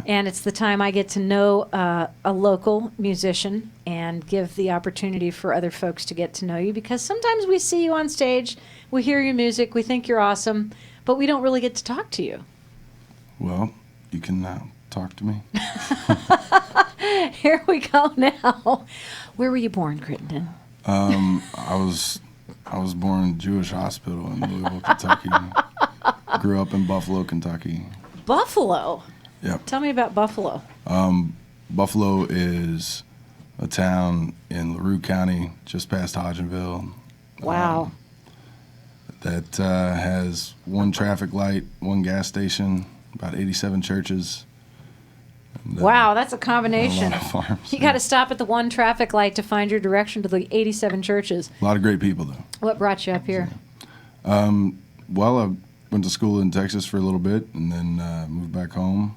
And it's the time I get to know a local musician and give the opportunity for other folks to get to know you, because sometimes we see you on stage, we hear your music, we think you're awesome, but we don't really get to talk to you. Well, you can talk to me. Here we go now. Where were you born, Crittenden? I was born in a Jewish hospital in Louisville, Kentucky. Grew up in Buffalo, Kentucky. Buffalo? Yep. Tell me about Buffalo. Buffalo is a town in LaRue County, just past Hodgenville. Wow. That has one traffic light, one gas station, about 87 churches. And, wow, that's a combination. A lot of farms. You got to stop at the one traffic light to find your direction to the 87 churches. A lot of great people, though. What brought you up here? Well, I went to school in Texas for a little bit and then moved back home.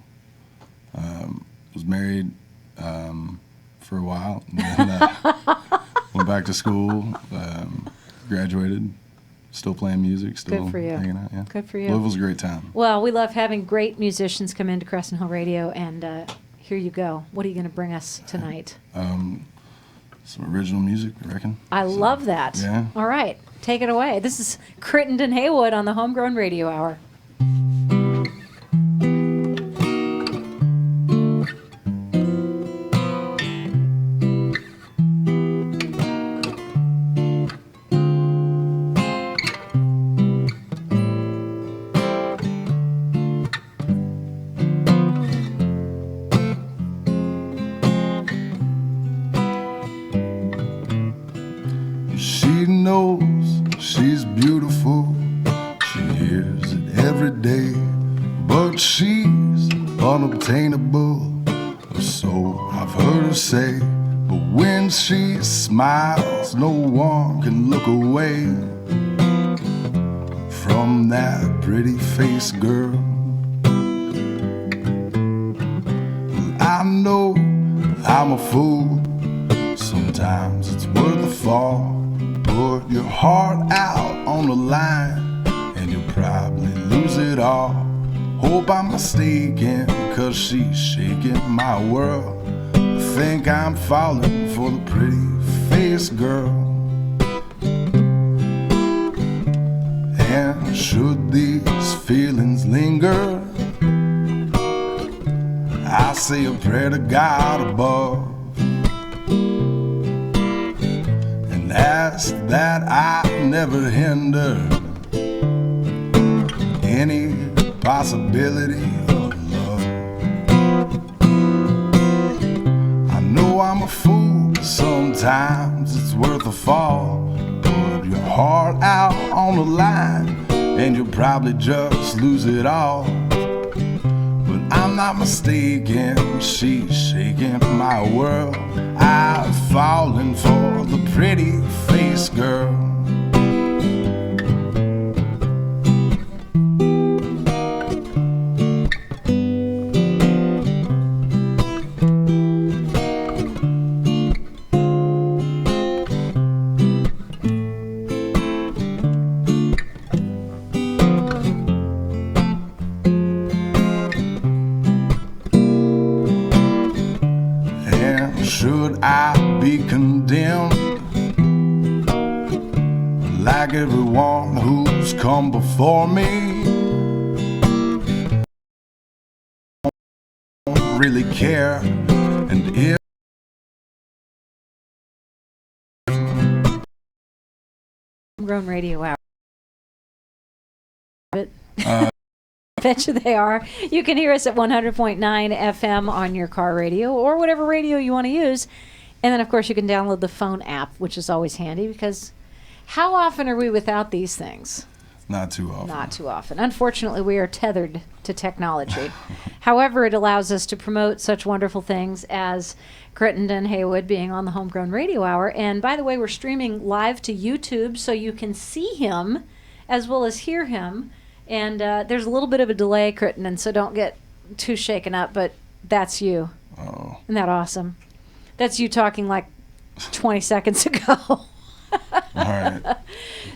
Was married for a while, and then went back to school, graduated, still playing music, still Good for you. hanging out. Yeah. Good for you. Louisville's a great town. Well, we love having great musicians come into Crescent Hill Radio, and here you go. What are you going to bring us tonight? Some original music, I reckon. I love that. Yeah. All right, take it away. This is Crittenden Haywood on the HomeGrown Radio Hour. She knows she's beautiful, she hears it every day, but she's unobtainable, or so I've heard her say. But when she smiles, no one can look away from that pretty face, girl. Well, I know I'm a fool, sometimes it's worth a fall. Put your heart out on the line and you'll probably lose it all. Hope I'm mistaken, cause she's shaking my world. I think I'm falling for the pretty face girl. And should these feelings linger, I say a prayer to God above, ask that I never hinder any possibility of love. I know I'm a fool, sometimes it's worth a fall. Put your heart out on the line and you'll probably just lose it all. But I'm not mistaken, she's shaking my world. I've fallen for the pretty face girl. Should I be condemned like everyone who's come before me? Don't really care, and if HomeGrown Radio Hour. Bet you they are. You can hear us at 100.9 FM on your car radio or whatever radio you want to use. And then, of course, you can download the phone app, which is always handy because how often are we without these things? Not too often. Not too often. Unfortunately, we are tethered to technology. However, it allows us to promote such wonderful things as Crittenden Haywood being on the HomeGrown Radio Hour. And by the way, we're streaming live to YouTube so you can see him as well as hear him. And there's a little bit of a delay, Crittenden, so don't get too shaken up, but that's you. Oh. Isn't that awesome? That's you talking like 20 seconds ago. All right.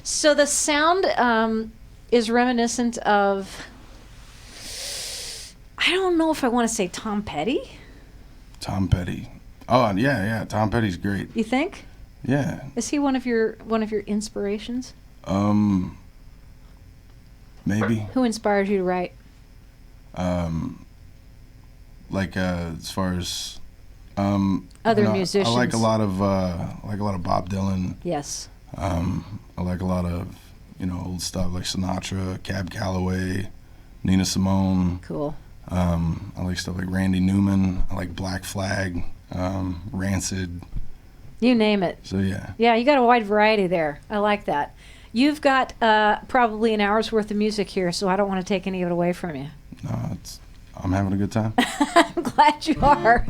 So the sound is reminiscent of, I I don't know if I want to say Tom Petty. Tom Petty. Oh, yeah. Tom Petty's great. You think? Yeah. Is he one of your inspirations? Maybe. Who inspires you to write? As far as other musicians. I like a lot of Bob Dylan. Yes. I like a lot of old stuff like Sinatra, Cab Calloway, Nina Simone. Cool. I like stuff like Randy Newman. I like Black Flag, Rancid. You name it. So yeah. Yeah, you got a wide variety there. I like that. You've got probably an hour's worth of music here, so I don't want to take any of it away from you. No, I'm having a good time. I'm glad you are.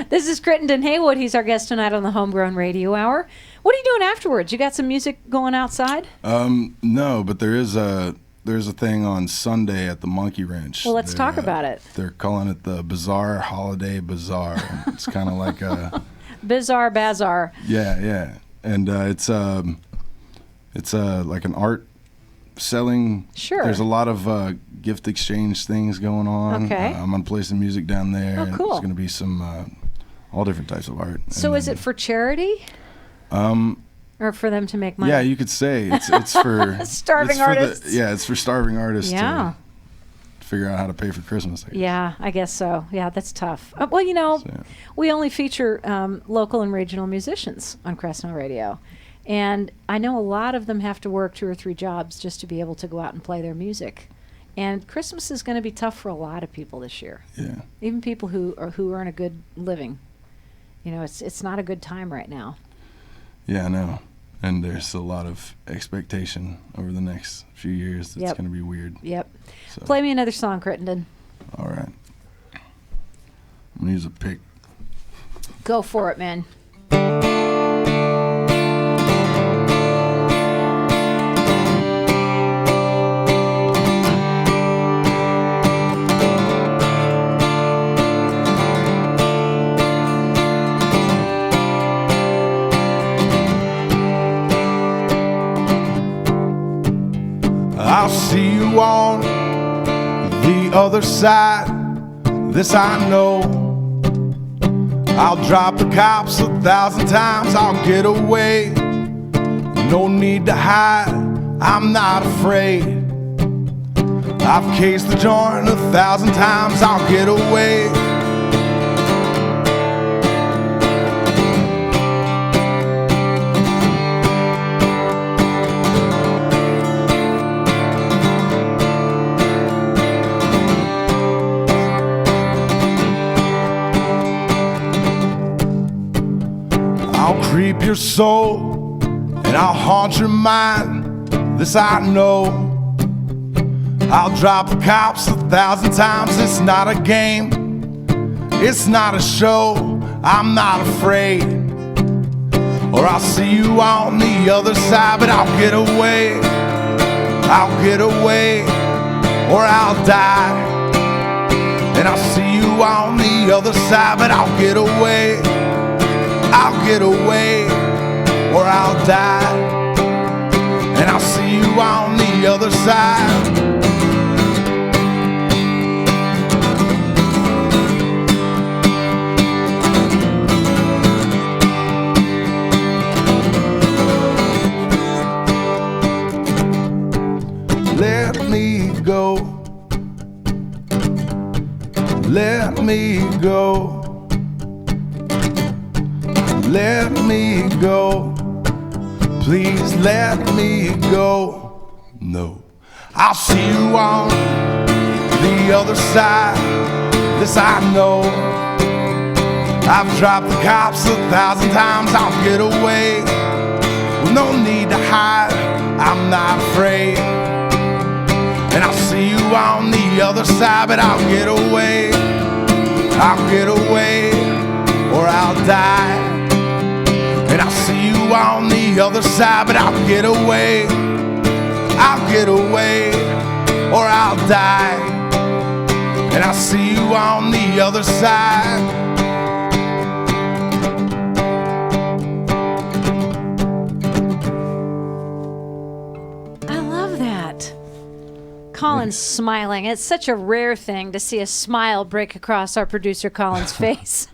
This is Crittenden Haywood. He's our guest tonight on the HomeGrown Radio Hour. What are you doing afterwards? You got some music going outside? No, but there's a thing on Sunday at the Monkey Wrench. Well, let's talk about it. They're calling it the Bizarre Holiday Bazaar. It's kind of like a Bizarre Bazaar. Yeah, and it's like an art selling. Sure. There's a lot of gift exchange things going on. Okay. I'm gonna play some music down there. Oh, cool. There's gonna be some all different types of art. So is it for charity? Or for them to make money? Yeah, you could say it's for starving artists. It's for starving artists. Yeah. To figure out how to pay for Christmas. I guess. Yeah, I guess so. Yeah, that's tough. Well, we only feature local and regional musicians on Crestno Radio. And I know a lot of them have to work 2 or 3 jobs just to be able to go out and play their music. And Christmas is going to be tough for a lot of people this year. Yeah. Even people who earn a good living. It's not a good time right now. Yeah, I know. And there's a lot of expectation over the next few years that's going to be weird. Yep. So. Play me another song, Crittenden. All right. I'm going to use a pick. Go for it, man. I'll see you on the other side, this I know. I'll drop the cops 1,000 times, I'll get away. No need to hide, I'm not afraid. I've cased the joint 1,000 times, I'll get away. Creep your soul and I'll haunt your mind, this I know. I'll drop the cops 1,000 times, it's not a game, it's not a show, I'm not afraid. Or I'll see you on the other side, but I'll get away, or I'll die. And I'll see you on the other side, but I'll get away, or I'll die. And I'll see you on the other side. Let me go, let me go. Let me go, please let me go. No, I'll see you on the other side, this I know. I've dropped the cops 1,000 times, I'll get away. With no need to hide, I'm not afraid. And I'll see you on the other side, but I'll get away, or I'll die. And I'll see you on the other side, but I'll get away, or I'll die. And I'll see you on the other side. I love that. Colin's smiling. It's such a rare thing to see a smile break across our producer Colin's face.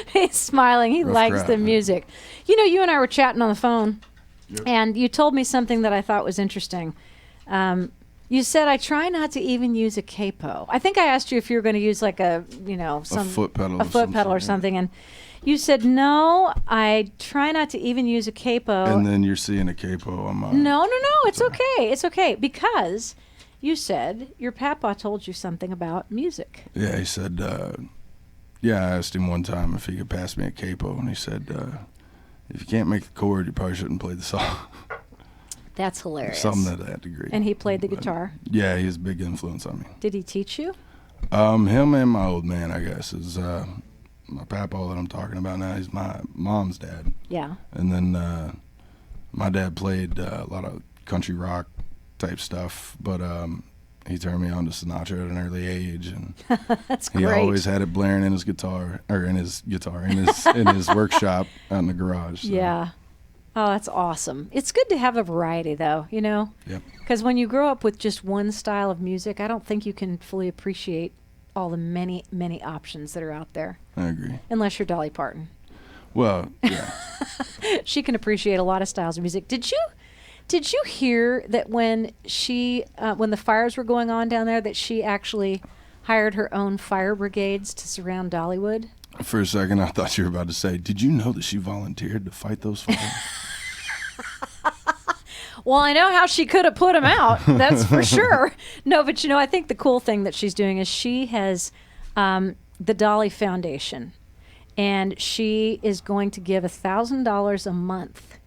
He's smiling. He likes crowd, the man. music. You know, you and I were chatting on the phone, and you told me something that I thought was interesting. You said, I try not to even use a capo. I think I asked you if you were going to use like a foot pedal or something. And you said, no, I try not to even use a capo. And then you're seeing a capo on mine. No, it's okay. It's okay. Because you said your papa told you something about music. Yeah, he said, I asked him one time if he could pass me a capo, and he said, if you can't make the chord, you probably shouldn't play the song. That's hilarious. Something to that degree. And he played the guitar? Yeah, he has a big influence on me. Did he teach you? Him and my old man, I guess, is my papa that I'm talking about now. He's my mom's dad. Yeah. And then my dad played a lot of country rock type stuff, but he turned me on to Sinatra at an early age, and That's he great. always had it blaring in his workshop out in the garage. So. Yeah. Oh, that's awesome. It's good to have a variety, though, you know? Yep. Because when you grow up with just one style of music, I don't think you can fully appreciate all the many, many options that are out there. I agree. Unless you're Dolly Parton. Well, yeah. She can appreciate a lot of styles of music. Did you hear that when the fires were going on down there, that she actually hired her own fire brigades to surround Dollywood? For a second, I thought you were about to say, did you know that she volunteered to fight those fires? Well, I know how she could have put them out. That's for sure. No, but I think the cool thing that she's doing is she has the Dolly Foundation, and she is going to give $1,000 a month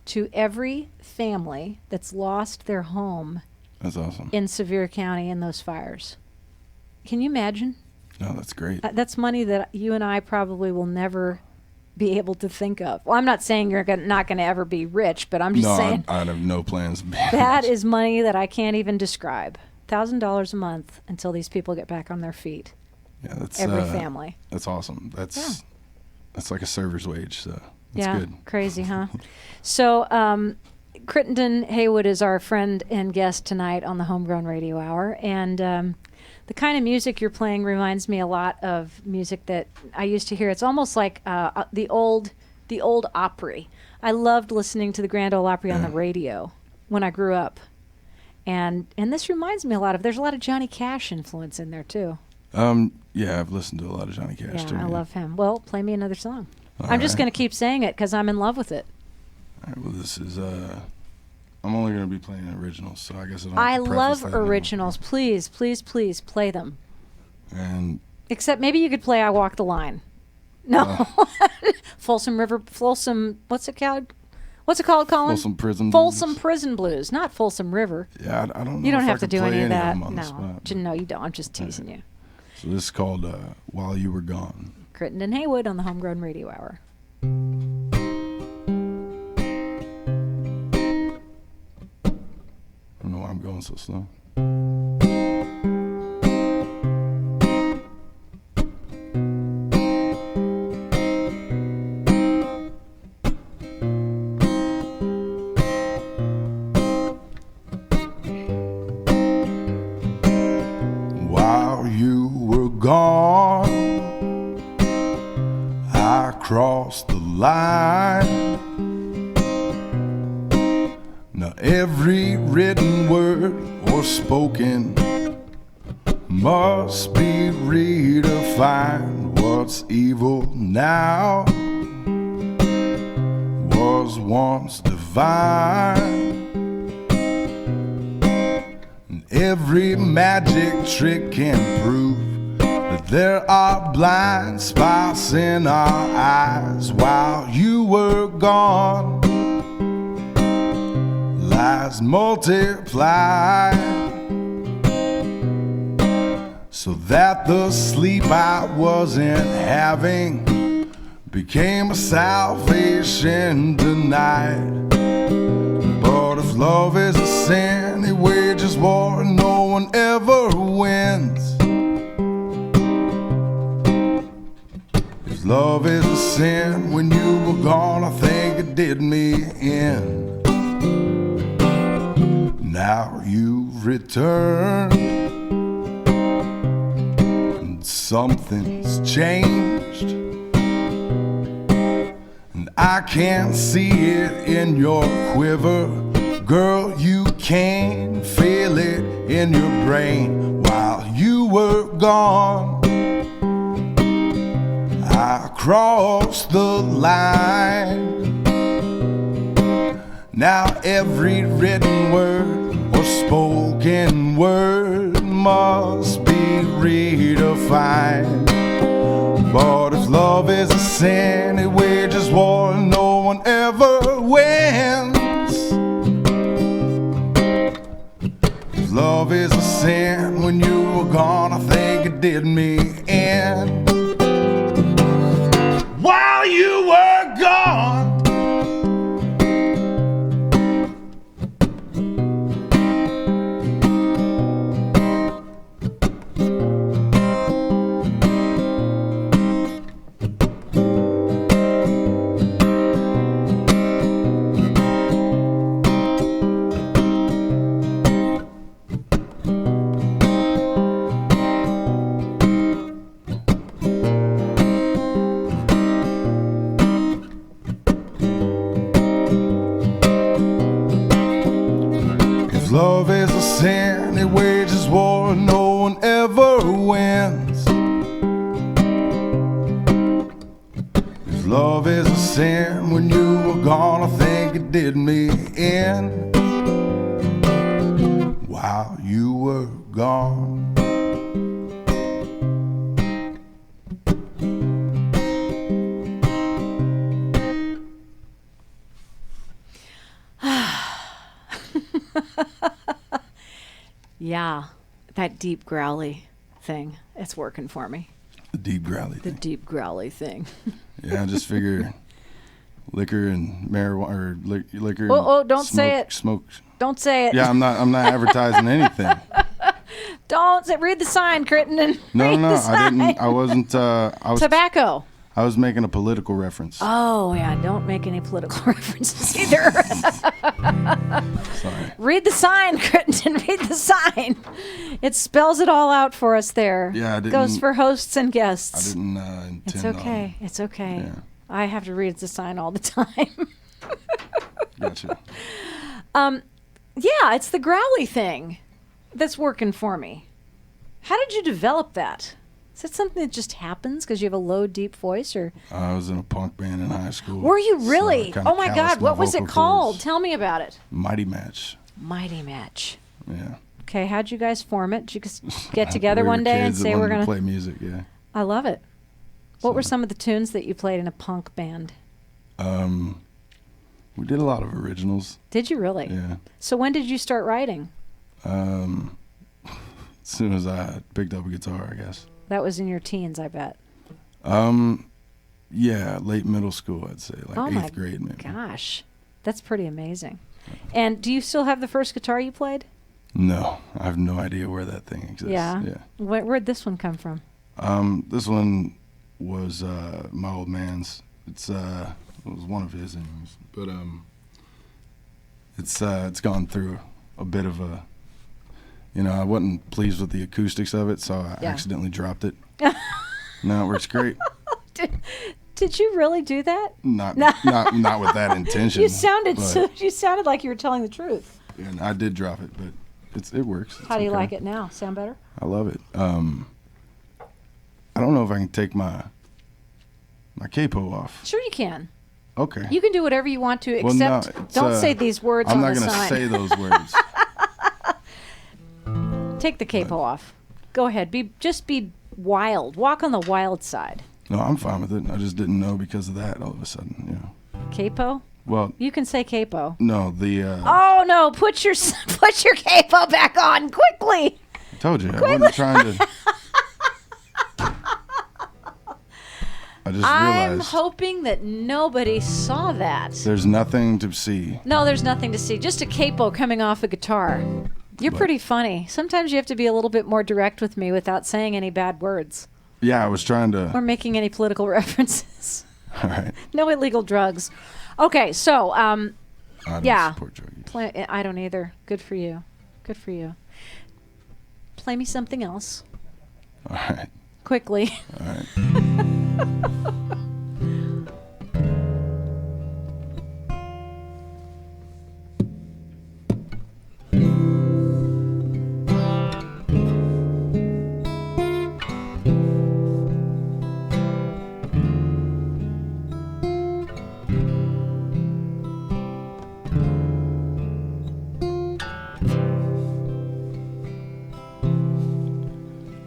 to every family that's lost their home. That's awesome. In Sevier County in those fires. Can you imagine? No, that's great. That's money that you and I probably will never be able to think of. Well, I'm not saying you're not going to ever be rich, but I'm just saying. I have no plans of being That rich. is money that I can't even describe. $1,000 a month until these people get back on their feet. Yeah, that's every family. That's awesome. That's like a server's wage, so that's good. Crazy, huh? So, Crittenden Haywood is our friend and guest tonight on the HomeGrown Radio Hour, and the kind of music you're playing reminds me a lot of music that I used to hear. It's almost like the old Opry. I loved listening to the Grand Ole Opry on the radio when I grew up, and this reminds me a lot of. There's a lot of Johnny Cash influence in there too. Yeah, I've listened to a lot of Johnny Cash too. I love him. Well, play me another song. All I'm just right. going to keep saying it because I'm in love with it. All right, well, this is I'm only going to be playing originals, so I guess I love originals. Please, please, please play them. And except maybe you could play I Walk the Line. No. Folsom, what's it called? What's it called, Colin? Folsom Prison Blues. Folsom Prison Blues, not Folsom River. Yeah, I don't know. You don't if have I to could do play any of that. them on the spot. No, you don't. I'm just teasing you. So this is called While You Were Gone. Crittenden Haywood on the HomeGrown Radio Hour. I don't know why I'm going so slow. While you were gone, I crossed the line. Now every written word or spoken must be redefined. What's evil now was once divine. And every magic trick can prove that there are blind spots in our eyes. While you were gone, lies multiply, so that the sleep I wasn't having became a salvation tonight. But if love is a sin, it wages war and no one ever wins. If love is a sin, when you were gone, I think it did me in. Now you've you've returned, and something's changed, and I can't see it in your quiver. Girl, you can feel it in your brain. While you were gone, I crossed the line. Now every written word or spoken word must be redefined. But if love is a sin, it wages war and no one ever wins. If love is a sin, when you were gone, I think it did me in. While you were gone, love is a sin, it wages war, no one ever wins. If love is a sin, when you were gone, I think it did me in. While you were gone. Yeah, that deep growly thing. It's working for me. The deep growly The thing. deep growly thing. Yeah, I just figure liquor and marijuana, or liquor. Oh, and don't say it. Smoke. Don't say it. Yeah, I'm not advertising anything. Don't say, read the sign, Crittenden. No, Read the I sign. didn't. I wasn't. I was. Tobacco. I was making a political reference. Oh, yeah, don't make any political references either. Sorry. Read the sign, Crittenden. Read the sign. It spells it all out for us there. Yeah, I didn't. Goes for hosts and I guests. didn't intend. It's okay. It's okay. Yeah. I have to read the sign all the time. Gotcha. Yeah, it's the growly thing that's working for me. How did you develop that? Is that something that just happens because you have a low, deep voice, or I was in a punk band in high school. were you really? So I kinda Oh my calloused God, what was it vocal called? cords. Tell me about it. Mighty Match. Mighty Match. Yeah. Okay, how'd you guys form it? Did you just get We together were one day and kids that say we're wanted to gonna play music? Yeah. I love it. What were So- some of the tunes that you played in a punk band? We did a lot of originals. Did you really? Yeah. So when did you start writing? As soon as I picked up a guitar, I guess. That was in your teens, I bet. Yeah, late middle school, I'd say, like Oh my 8th grade maybe. Gosh, that's pretty amazing. And do you still have the first guitar you played? No, I have no idea where that thing exists. Yeah. Yeah. Where'd this one come from? This one was my old man's. It was one of his anyways. But it's gone through a bit of a, I wasn't pleased with the acoustics of it, so I Yeah. accidentally dropped it. Now it works great. Did you really do that? Not with that intention. You sounded but- you sounded like you were telling the truth. And I did drop it, but it works. It's How do you okay. like it now? Sound better? I love it. I don't know if I can take my capo off. Sure you can. Okay. You can do whatever you want to, Well, no, except it's, don't say these words I'm on not the gonna sign. say those words. Take the capo off. Go ahead. Just be wild. Walk on the wild side. No, I'm fine with it. I just didn't know because of that all of a sudden, Capo? Well, You can say capo. no, the Oh no! Put your capo back on quickly. I told you I wasn't trying to. I just I'm realized hoping that nobody saw that. there's nothing to see. No, there's nothing to see. Just a capo coming off a guitar. You're pretty funny. Sometimes you have to be a little bit more direct with me without saying any bad words Yeah, I was trying to. or making any political references. All right. No illegal drugs. Okay, so I don't Yeah. support drug use. I don't either. Good for you. Good for you. play me something else. All right. Quickly. All right.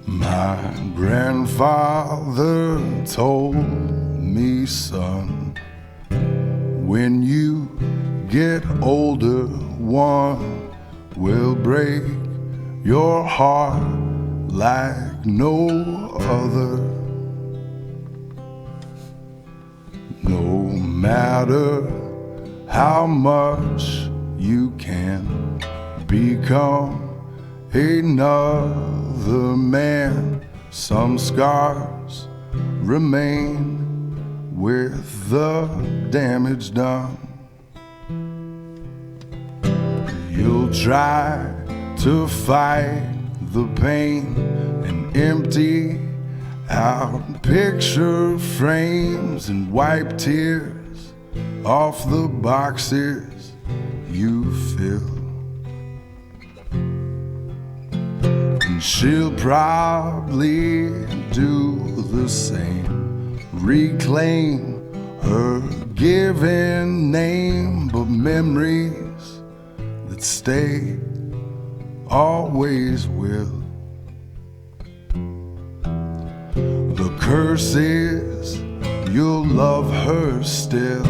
My grandfather told me, son, when you get older, one will break your heart like no other. No matter how much you can become another man, some scars remain with the damage done. You'll try to fight the pain and empty out picture frames and wipe tears off the boxes you fill. And she'll probably do the same, reclaim her given name, but memories that stay always will. The curse is you'll love her still.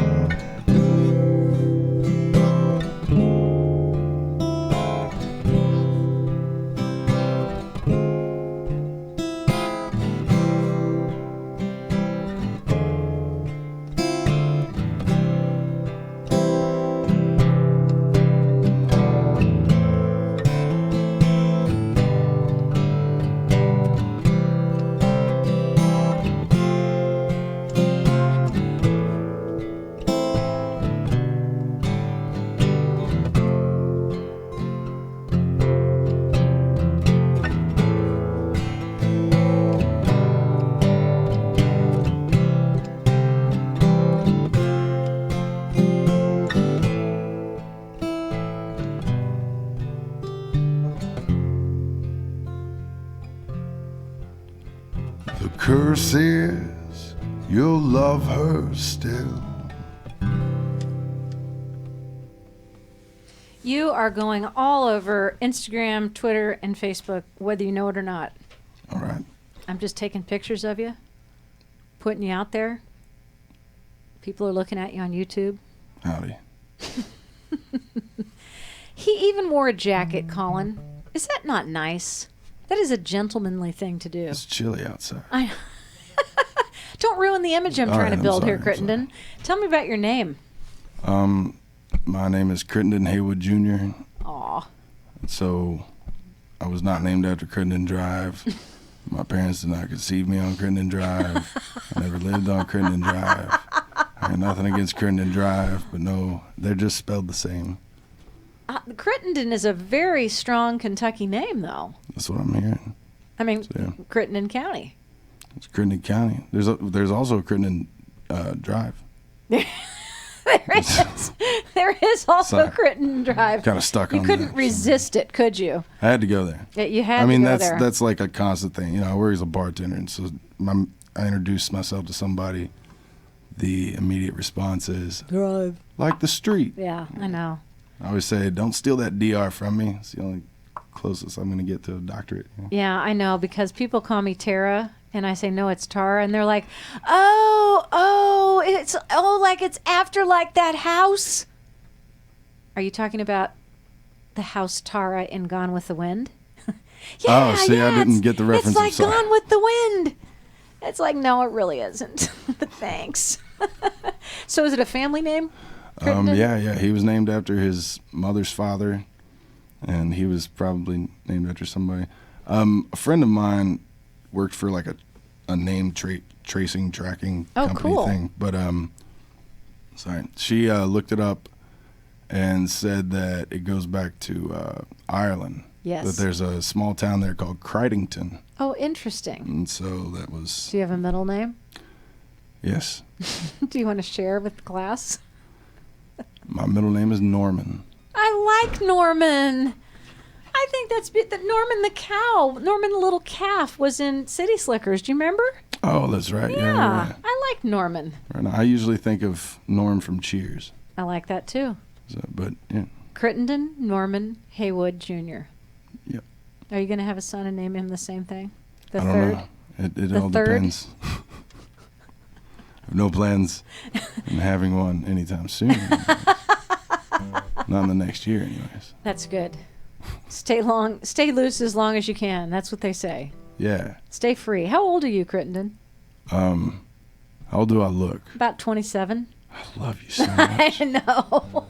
The curse is you'll love her still. You are going all over Instagram, Twitter, and Facebook, whether you know it or not. All right. I'm just taking pictures of you, putting you out there. People are looking at you on YouTube. Howdy. He even wore a jacket, Colin. Is that not nice? That is a gentlemanly thing to do. It's chilly outside. Don't ruin the image I'm All trying right, to build I'm here, sorry, Crittenden. Tell me about your name. My name is Crittenden Haywood Jr. Aw. So I was not named after Crittenden Drive. My parents did not conceive me on Crittenden Drive. I never lived on Crittenden Drive. I got nothing against Crittenden Drive, but no, they're just spelled the same. Crittenden is a very strong Kentucky name, though. That's what I'm hearing. I mean, So, yeah. Crittenden County. It's Crittenden County. There's also a Crittenden Drive. There is also Sorry. Crittenden Drive. Kind of stuck You on couldn't that. resist it, could you? I had to go there. Yeah, you had I mean, to go there. that's like a constant thing. You know, I work as a bartender, and so I introduce myself to somebody. The immediate response is Drive. like the street. Yeah, I know. I always say, don't steal that DR from me. It's the only closest I'm going to get to a doctorate. You know? Yeah, I know, because people call me Tara, and I say, no, it's Tara, and they're like, like it's after like that house. Are you talking about the house Tara in Gone with the Wind? Yeah, Oh, see, I didn't get the reference. It's like I'm sorry. Gone with the Wind. It's like, no, it really isn't. But thanks. So is it a family name? Crittenden? Yeah. He was named after his mother's father, and he was probably named after somebody. A friend of mine worked for like a name tracking company cool. thing. But she looked it up and said that it goes back to Ireland, Yes. But there's a small town there called Crittenden. Oh, interesting. And so that was... Do you have a middle name? Yes. Do you want to share with the class? My middle name is Norman. I like Norman. I think that's that Norman the cow, Norman the little calf was in City Slickers. Do you remember? Oh, that's right. Yeah. Yeah. I like Norman. Right now, I usually think of Norm from Cheers. I like that too. So, but, yeah. Crittenden Norman Haywood Jr. Yep. Are you going to have a son and name him the same thing? The I don't third? know. It The all third? depends. I have no plans on having one anytime soon. Not in the next year, anyways. That's good. Stay loose as long as you can. That's what they say. Yeah. Stay free. How old are you, Crittenden? How old do I look? About 27. I love you so much. I know.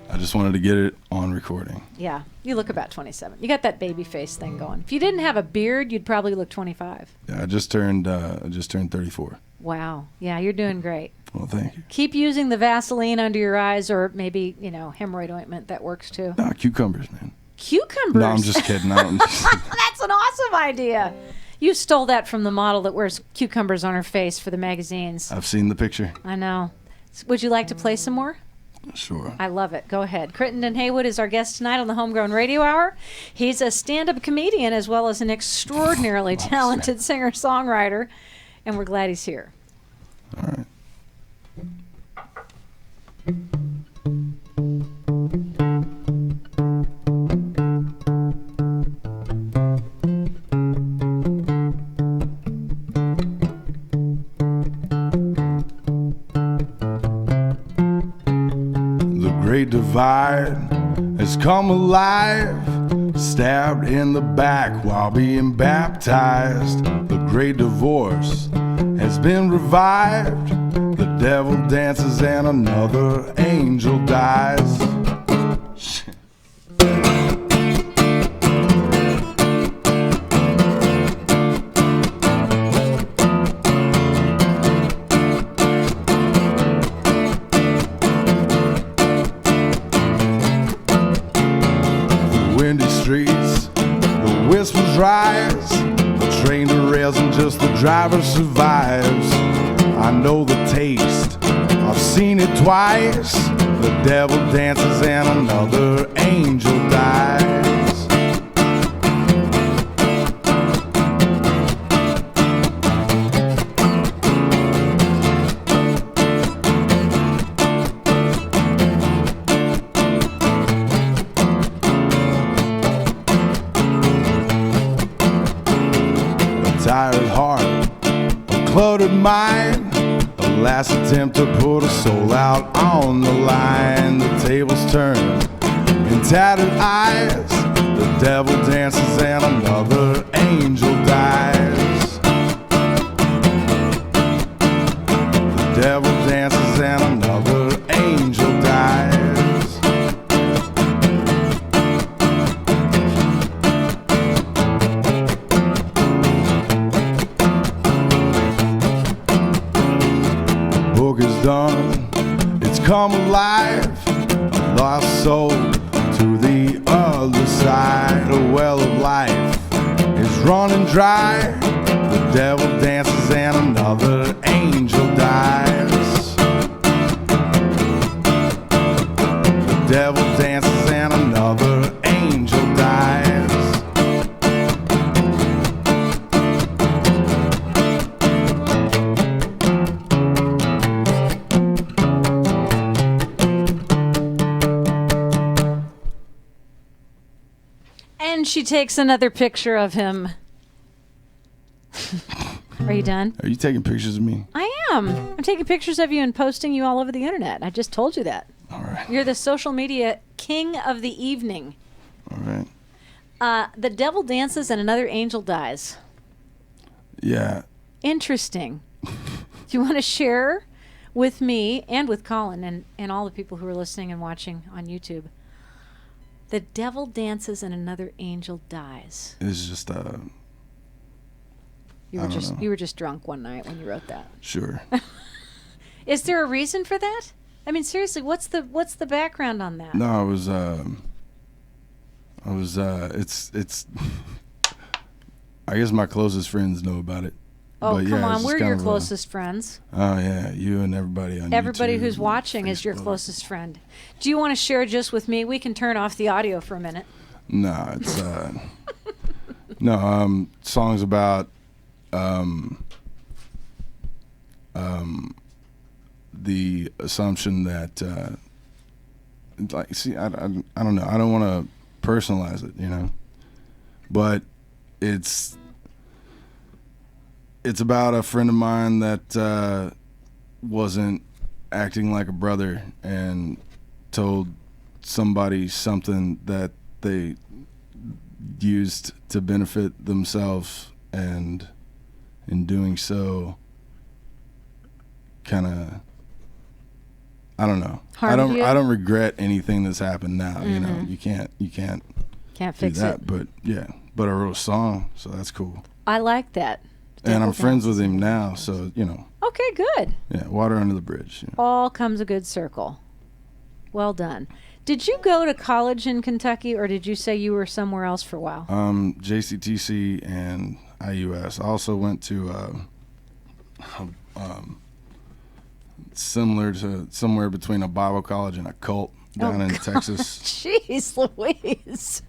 I just wanted to get it on recording. Yeah, you look about 27. You got that baby face thing going. If you didn't have a beard, you'd probably look 25. Yeah, I just turned 34. Wow. Yeah, you're doing great. Well, thank you. Keep using the Vaseline under your eyes, or maybe, hemorrhoid ointment. That works too. Nah, cucumbers, man. Cucumbers. No, I'm just kidding. I don't That's an awesome idea. You stole that from the model that wears cucumbers on her face for the magazines. I've seen the picture. I know. Would you like to play some more? Sure. I love it. Go ahead. Crittenden Haywood is our guest tonight on the Homegrown Radio Hour. He's a stand-up comedian as well as an extraordinarily talented singer-songwriter, and we're glad he's here. All right. Great divide has come alive, stabbed in the back while being baptized. The great divorce has been revived. The devil dances and another angel dies. Streets, the whistles rise, the train derails and just the driver survives. I know the taste, I've seen it twice. The devil dances and another angel dies. Tired heart, a cluttered mind, a last attempt to put a soul out on the line. The tables turn in tattered eyes, the devil dances and another angel dies. The devil dances and another angel dies. Done, it's come alive, a lost soul to the other side. A well of life is running dry, the devil dances and another angel dies. The devil dances and another angel dies. And she takes another picture of him. Are you done? Are you taking pictures of me? I am. I'm taking pictures of you and posting you all over the internet. I just told you that. All right. You're the social media king of the evening. All right. The devil dances and another angel dies. Yeah. Interesting. Do you want to share with me and with Colin and all the people who are listening and watching on YouTube? The devil dances and another angel dies. It's just You were just drunk one night when you wrote that. Sure. Is there a reason for that? I mean, seriously, what's the background on that? No, I was I was. It's. I guess my closest friends know about it. Oh, but come yeah, on. We're your closest friends. Oh, yeah. You and everybody on Everybody YouTube, who's watching is your Facebook. closest friend. Do you want to share just with me? We can turn off the audio for a minute. No, it's no songs about the assumption that like, see, I don't know, I don't want to personalize it, you know, but it's about a friend of mine that wasn't acting like a brother and told somebody something that they used to benefit themselves, and in doing so kind of, I don't know, I don't regret anything that's happened now. Mm-hmm. You know, you can't fix do that, it. but yeah, but I wrote a song, so that's cool. I like that. And I'm friends with him now, so, you know. Okay, good. Yeah, water under the bridge. You know. All comes a good circle. Well done. Did you go to college in Kentucky, or did you say you were somewhere else for a while? JCTC and IUS. I also went to similar to somewhere between a Bible college and a cult down in Texas. Jeez Louise.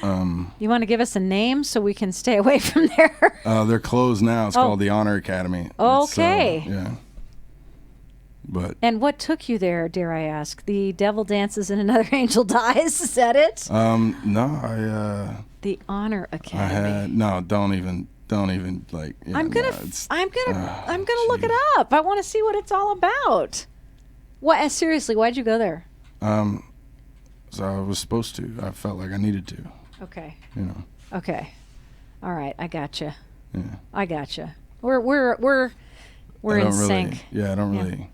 You want to give us a name so we can stay away from there? They're closed now. It's called the Honor Academy. Okay. Yeah. But and what took you there, dare I ask? The devil dances and another angel dies. Is that it? No, the Honor Academy. don't even like. Yeah, I'm gonna look it up. I want to see what it's all about. What? Seriously, why'd you go there? So I was supposed to. I felt like I needed to. Okay. You know. Okay. All right, I gotcha. Yeah. I gotcha. We're in sync. Yeah, I don't really.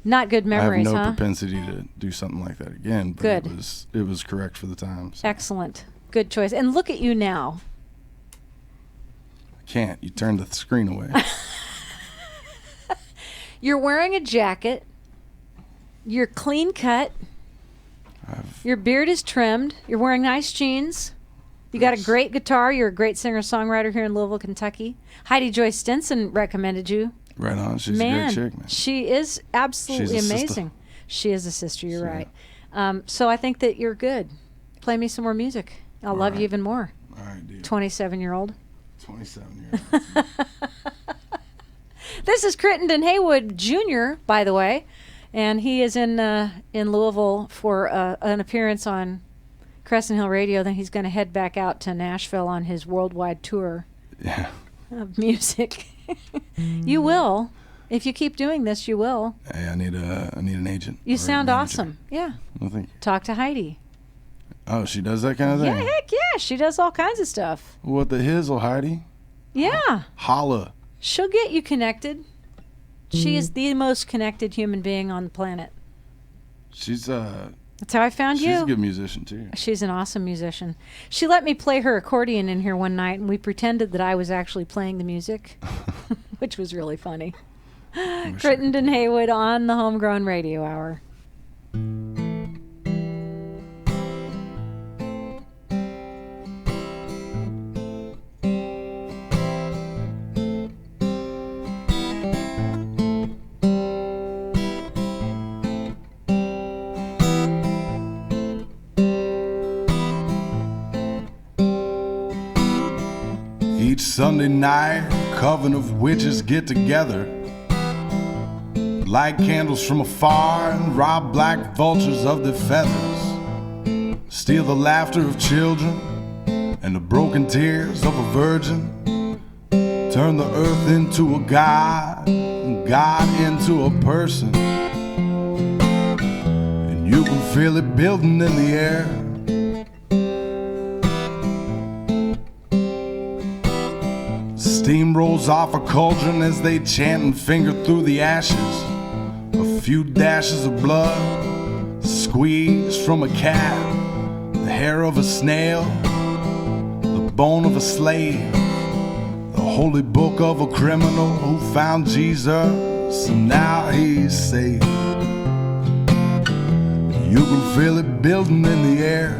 Not good memories, I have no propensity to do something like that again. But good. It was correct for the time. So. Excellent. Good choice. And look at you now. I can't. You turned the screen away. You're wearing a jacket. You're clean cut. Your beard is trimmed. You're wearing nice jeans. You got a great guitar. You're a great singer-songwriter here in Louisville, Kentucky. Heidi Joy Stinson recommended you. Right on. She's a great chick, man. She is absolutely amazing. Sister. She is a sister. You're right. So I think that you're good. Play me some more music. I'll love you even more. All right, dude. 27-year-old. 27-year-old. This is Crittenden Haywood Jr., by the way, and he is in Louisville for an appearance on Crescent Hill Radio. Then he's going to head back out to Nashville on his worldwide tour of music. You will. If you keep doing this, you will. Hey, I need an agent. You sound awesome. Yeah. Well, thank you. Talk to Heidi. Oh, she does that kind of thing? Yeah, heck yeah. She does all kinds of stuff. What the hizzle, Heidi? Yeah. Holla. She'll get you connected. She is the most connected human being on the planet. She's That's how I found you. She's a good musician too. She's an awesome musician. She let me play her accordion in here one night, and we pretended that I was actually playing the music, which was really funny. Crittenden Haywood on the HomeGrown Radio Hour. Each Sunday night, a coven of witches get together, light candles from afar and rob black vultures of their feathers, steal the laughter of children and the broken tears of a virgin, turn the earth into a god and God into a person, and you can feel it building in the air. Steam rolls off a cauldron as they chant and finger through the ashes. A few dashes of blood squeezed from a cat, the hair of a snail, the bone of a slave, the holy book of a criminal who found Jesus and now he's saved. You can feel it building in the air.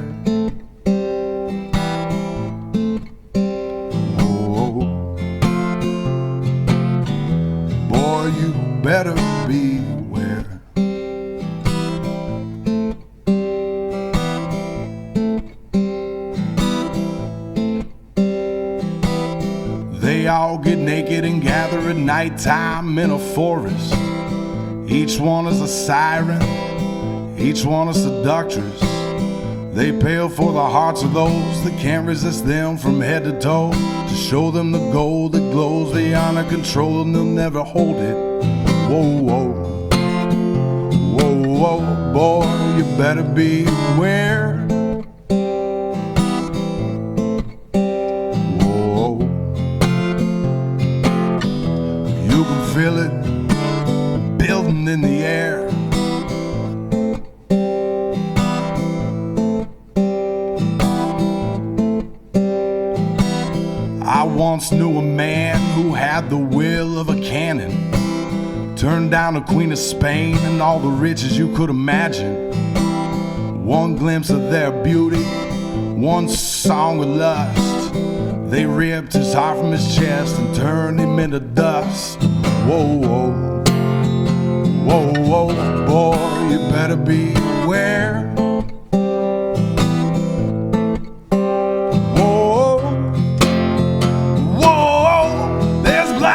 better beware. They all get naked and gather at nighttime in a forest. Each one is a siren, each one a seductress. They pale for the hearts of those that can't resist them from head to toe. To show them the gold that glows beyond their control, and they'll never hold it. Whoa, whoa, whoa, whoa, boy, you better beware. Whoa, you can feel it building in the air. I once knew a man who had the will of a cannon, turned down a queen of Spain and all the riches you could imagine. One glimpse of their beauty, one song of lust, they ripped his heart from his chest and turned him into dust. Whoa, whoa, whoa, whoa, boy, you better beware.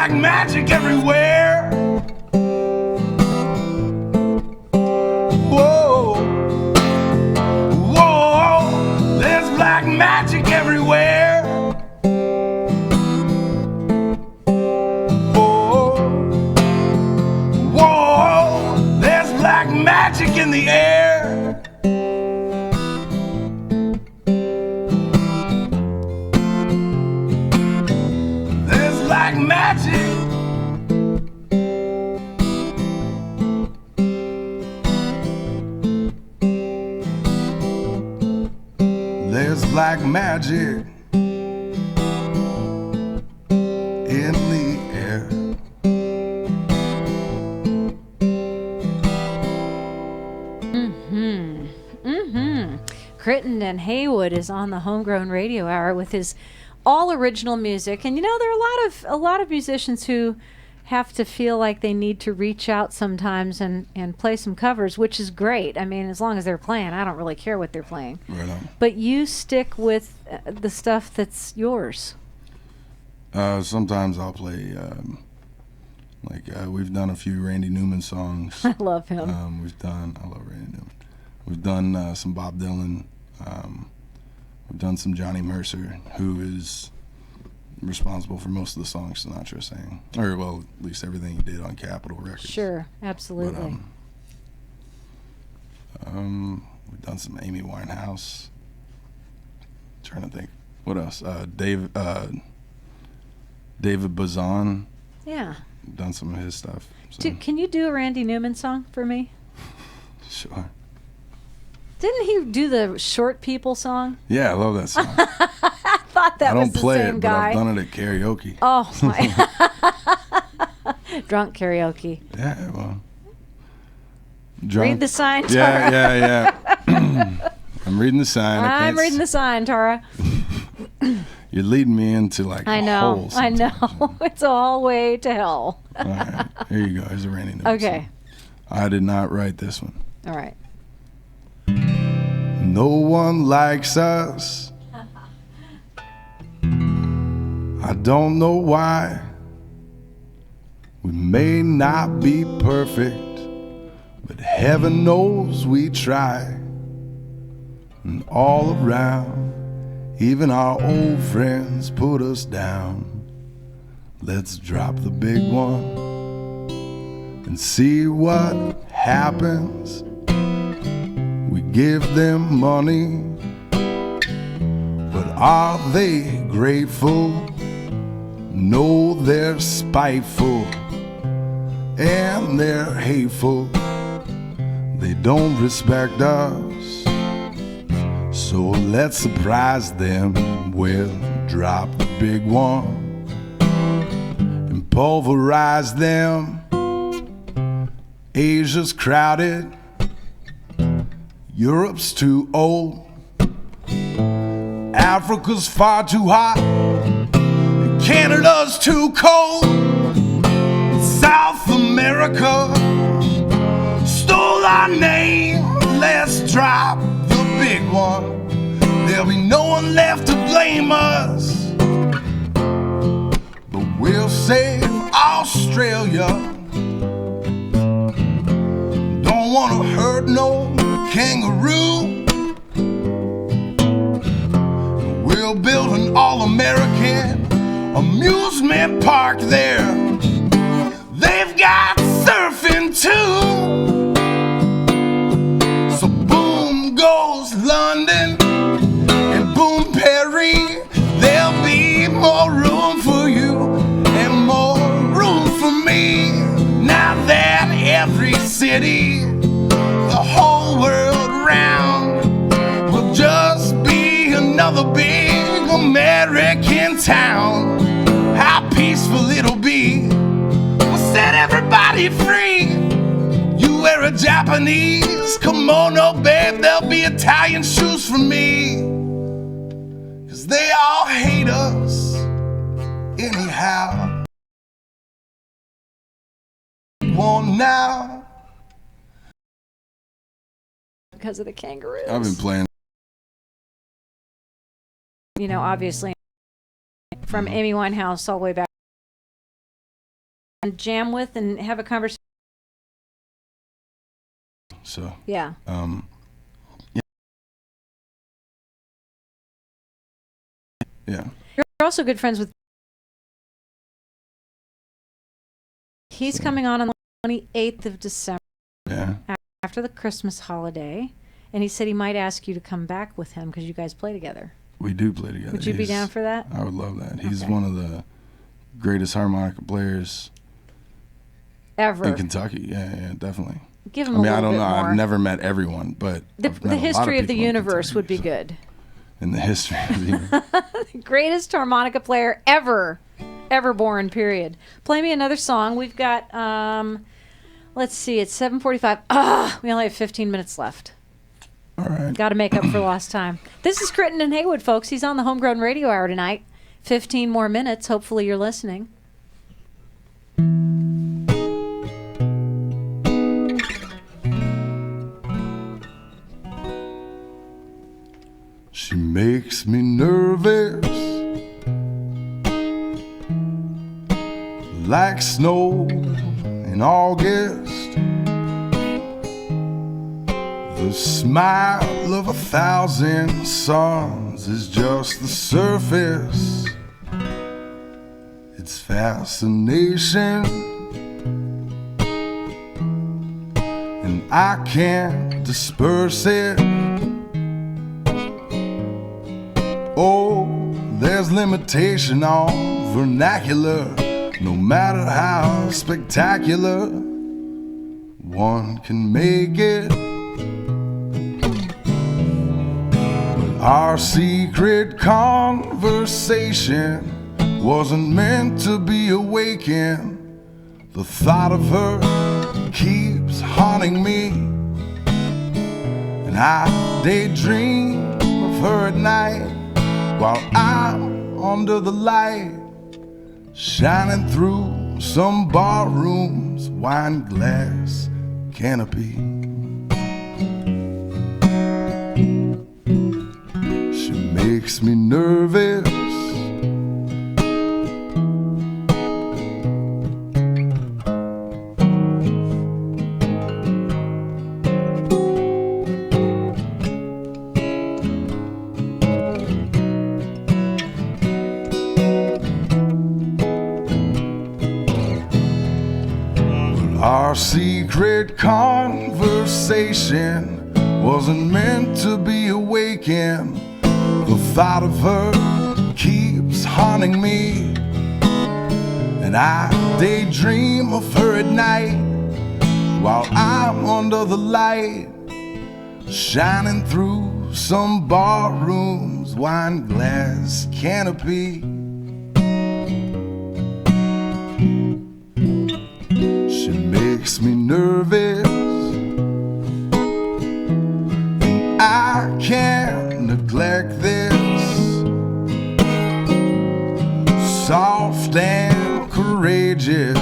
Magic everywhere. Whoa, whoa, there's black magic everywhere. Whoa, whoa, there's black magic in the air. There's black magic. There's black magic in the air. Crittenden Haywood is on the Homegrown Radio Hour with his all original music. And you know, there are a lot of musicians who have to feel like they need to reach out sometimes and play some covers, which is great. I mean, as long as they're playing, I don't really care what they're playing. Right on. But you stick with the stuff that's yours. Sometimes I'll play, we've done a few Randy Newman songs. I love him. I love Randy Newman. We've done some Bob Dylan. We've done some Johnny Mercer, who is responsible for most of the songs Sinatra sang, or well, at least everything he did on Capitol Records. Sure, absolutely. But, we've done some Amy Winehouse. Trying to think, what else? David Bazan. Yeah. Done some of his stuff. So. Can you do a Randy Newman song for me? Sure. Didn't he do the Short People song? Yeah, I love that song. I thought that was the same guy. I don't play it, but I've done it at karaoke. Oh, my. Drunk karaoke. Yeah, well. Drunk. Read the sign, Tara. Yeah. I'm reading the sign. I'm reading the sign, Tara. You're leading me into like I know. I know. It's a hallway to hell. All right. Here you go. Here's a Randy Newman Okay. song. I did not write this one. All right. No one likes us. I don't know why. We may not be perfect, but heaven knows we try. And all around, even our old friends put us down. Let's drop the big one and see what happens. We give them money, but are they grateful? No, they're spiteful and they're hateful. They don't respect us, so let's surprise them. We'll drop the big one and pulverize them. Asia's crowded, Europe's too old, Africa's far too hot, and Canada's too cold. South South America stole our name. Let's drop the big one. There'll be no one left to blame us, but we'll save Australia. Don't wanna hurt no kangaroo. We'll build an all-American amusement park there. They've got surfing too. So boom goes London and boom Paris. There'll be more room for you and more room for me. Now that every city, the whole world round, will just be another big American town. How peaceful it'll be. We'll set everybody free. You wear a Japanese kimono, babe, there'll be Italian shoes for me. 'Cause they all hate us anyhow. Want now. Because of the kangaroos. I've been playing. You know, obviously, from Amy Winehouse all the way back. And jam with and have a conversation. So, Yeah. Yeah. You're also good friends with. He's coming on the 28th of December. Yeah. After the Christmas holiday. And he said he might ask you to come back with him because you guys play together. We do play together. Would you be down for that? I would love that. He's Okay. one of the greatest harmonica players Ever. in Kentucky. Yeah, definitely. Give him I mean, a I little don't bit know. more. I've never met everyone, but The I've met a lot history of the people in universe Kentucky, would be so- good. In the history of the universe. Greatest harmonica player ever born, period. Play me another song. We've got, let's see, it's 7:45. We only have 15 minutes left. All right. Got to make up for lost time. This is Crittenden Haywood, folks. He's on the Homegrown Radio Hour tonight. 15 more minutes. Hopefully you're listening. She makes me nervous, like snow in August. The smile of 1,000 suns is just the surface. It's fascination, and I can't disperse it. Oh, there's limitation on vernacular, no matter how spectacular one can make it. But our secret conversation wasn't meant to be awakened. The thought of her keeps haunting me, and I daydream of her at night while I'm under the light, shining through some barroom's wine glass canopy. She makes me nervous, our secret conversation wasn't meant to be awakened. The thought of her keeps haunting me, and I daydream of her at night while I'm under the light, shining through some barroom's wine glass canopy. She makes me nervous, and I can't neglect this. Soft and courageous,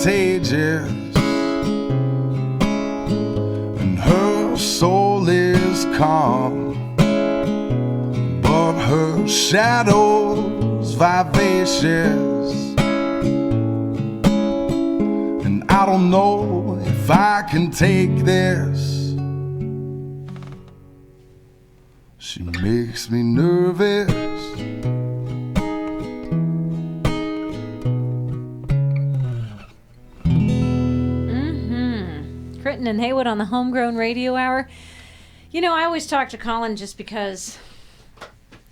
contagious, and her soul is calm, but her shadow's vivacious, and I don't know if I can take this. She makes me nervous. Crittenden Haywood on the Homegrown Radio Hour. You know, I always talk to Colin just because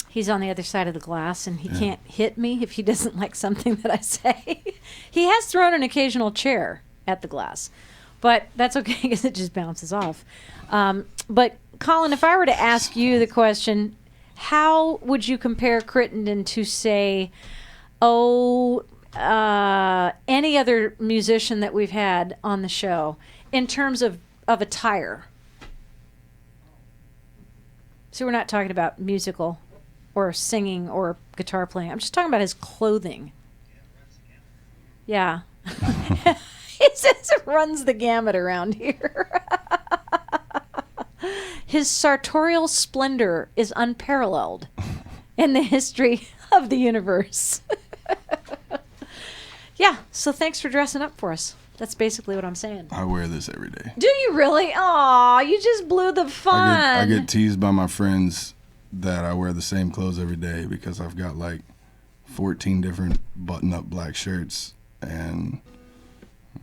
he's on the other side of the glass and he can't hit me if he doesn't like something that I say. He has thrown an occasional chair at the glass, but that's okay because it just bounces off. But Colin, if I were to ask you the question, how would you compare Crittenden to, say, any other musician that we've had on the show in terms of attire? So we're not talking about musical or singing or guitar playing. I'm just talking about his clothing. Yeah. He says it runs the gamut around here. His sartorial splendor is unparalleled in the history of the universe. Yeah, so thanks for dressing up for us. That's basically what I'm saying. I wear this every day. Do you really? Aw, you just blew the fun. I get teased by my friends that I wear the same clothes every day because I've got like 14 different button-up black shirts, and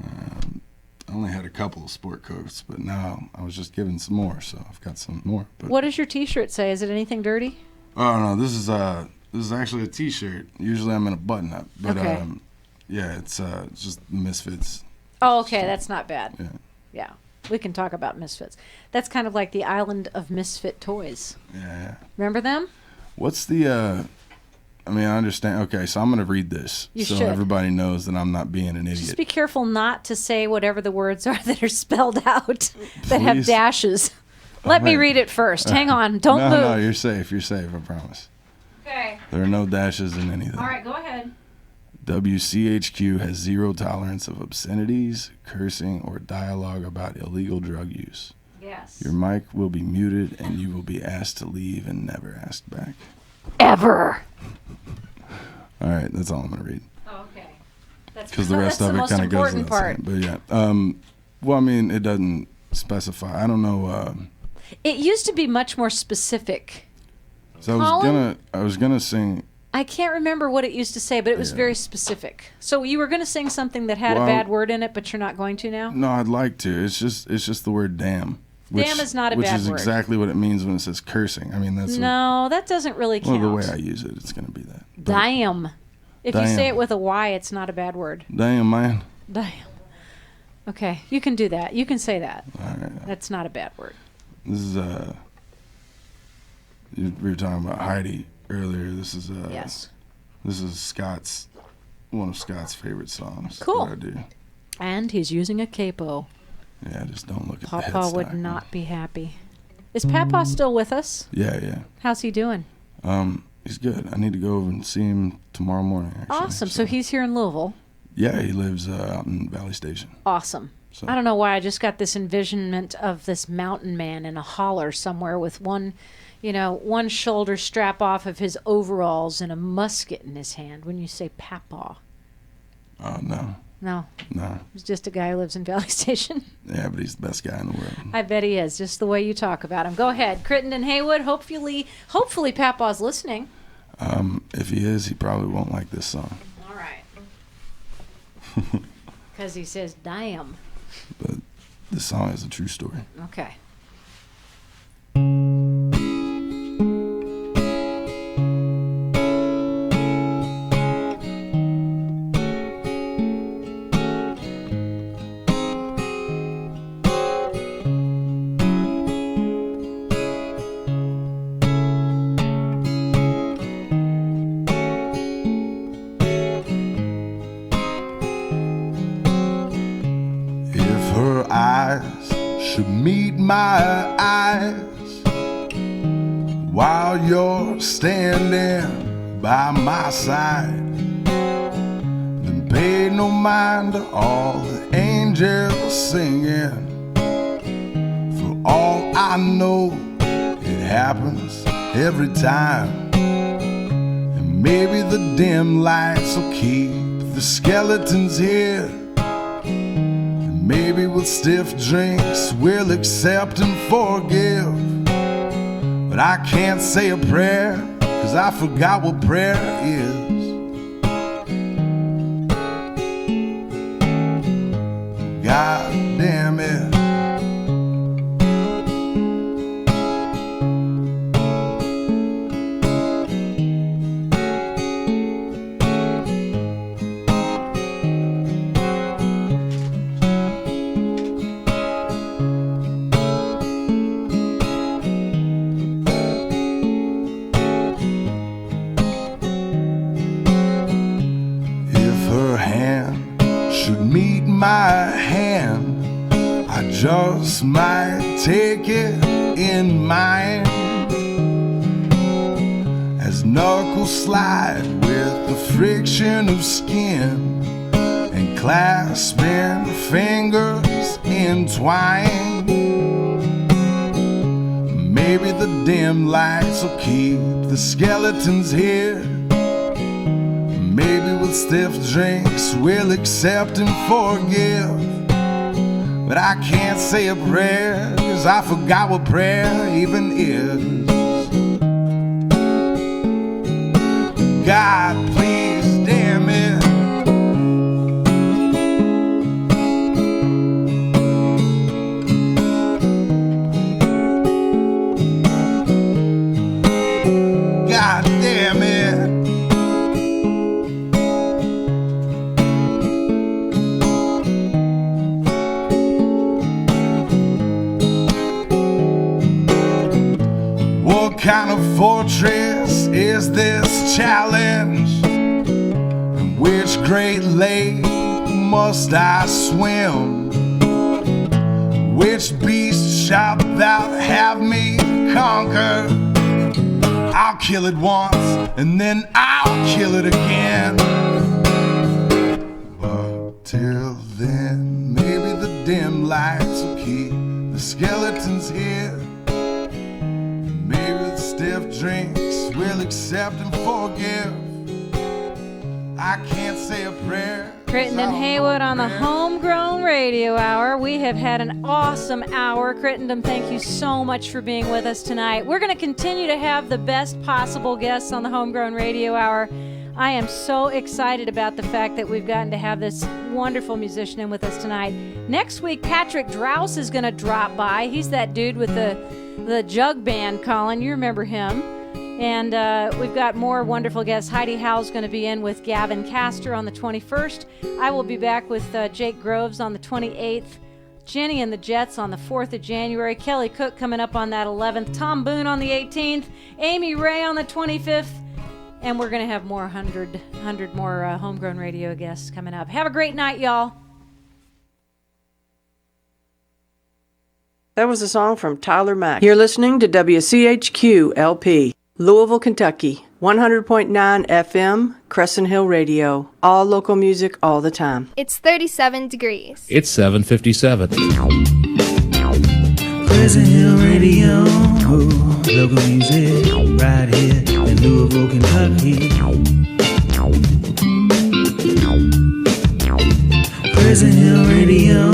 I only had a couple of sport coats, but now I was just given some more, so I've got some more. But what does your T-shirt say? Is it anything dirty? Oh no, this is actually a T-shirt. Usually I'm in a button-up, but okay. Yeah, it's just Misfits. Oh, okay, that's not bad. Yeah. Yeah, we can talk about Misfits. That's kind of like the island of misfit toys. Yeah. Remember them? What's the? I mean, I understand. Okay, so I'm going to read this so should. Everybody knows that I'm not being an idiot. Just be careful not to say whatever the words are that are spelled out that have Please. dashes. Let me read it first. Hang on. Don't move. No, you're safe. You're safe, I promise. Okay. There are no dashes in anything. All right, go ahead. WCHQ has zero tolerance of obscenities, cursing, or dialogue about illegal drug use. Yes. Your mic will be muted and you will be asked to leave and never asked back. Ever. All right, that's all I'm going to read. Oh, okay. Because the rest of it kind of goes without saying. But yeah. Well, I mean, it doesn't specify. I don't know. It used to be much more specific. So I was gonna sing. I can't remember what it used to say, but it was very specific. So you were going to sing something that had a bad word in it, but you're not going to now? No, I'd like to. It's just the word damn. Damn is not a bad word. Which is exactly what it means when it says cursing. I mean, that's that doesn't really count. Well, the way I use it, it's going to be that. But damn. If you say it with a Y, it's not a bad word. Damn, man. Damn. Okay, you can do that. You can say that. All right. That's not a bad word. This is we were talking about Heidi earlier. This is yes. This is one of Scott's favorite songs. Cool. That I do. And he's using a capo. Yeah, just don't look at the Papa headstock. would not be happy. Is Papa still with us? Yeah. How's he doing? He's good. I need to go over and see him tomorrow morning, actually. Awesome. So he's here in Louisville. Yeah, he lives out in Valley Station. Awesome. So. I don't know why I just got this envisionment of this mountain man in a holler somewhere with one shoulder strap off of his overalls and a musket in his hand when you say Papa. Oh, no. No. No. He's just a guy who lives in Valley Station. Yeah, but he's the best guy in the world. I bet he is, just the way you talk about him. Go ahead. Crittenden Haywood, hopefully Papa's listening. If he is, he probably won't like this song. All right. Because he says, damn. But this song is a true story. Okay. Should meet my eyes while you're standing by my side, then and paid no mind to all the angels singing. For all I know, it happens every time. And maybe the dim lights will keep the skeletons here. And maybe with stiff drinks we'll accept and forgive. But I can't say a prayer, 'cause I forgot what prayer is. God damn it. My hand, I just might take it in mine as knuckles slide with the friction of skin and clasping fingers entwine. Maybe the dim lights will keep the skeletons here. Maybe with stiff drinks we'll accept and forgive. But I can't say a prayer, 'cause I forgot what prayer even is. God, please, damn it. God damn it. What kind of fortress is this challenge? And which great lake must I swim? Which beast shalt thou have me conquer? I'll kill it once and then I'll kill it again. But till then, maybe the dim lights will keep the skeletons here. Maybe the stiff drinks we'll accept and forgive. I can't say a prayer. Crittenden Haywood on the Homegrown Radio Hour. We have had an awesome hour. Crittenden, thank you so much for being with us tonight. We're going to continue to have the best possible guests on the Homegrown Radio Hour. I am so excited about the fact that we've gotten to have this wonderful musician in with us tonight. Next week, Patrick Drouse is going to drop by. He's that dude with the jug band, Colin. You remember him. And we've got more wonderful guests. Heidi Howell's going to be in with Gavin Castor on the 21st. I will be back with Jake Groves on the 28th. Jenny and the Jets on the 4th of January. Kelly Cook coming up on that 11th. Tom Boone on the 18th. Amy Ray on the 25th. And we're going to have more 100 more Homegrown Radio guests coming up. Have a great night, y'all. That was a song from Tyler Mack. You're listening to WCHQ LP, Louisville, Kentucky, 100.9 FM, Crescent Hill Radio. All local music all the time. It's 37 degrees. It's 7:57. Crescent Hill Radio, local music right here in Louisville, Kentucky. Crescent Hill Radio.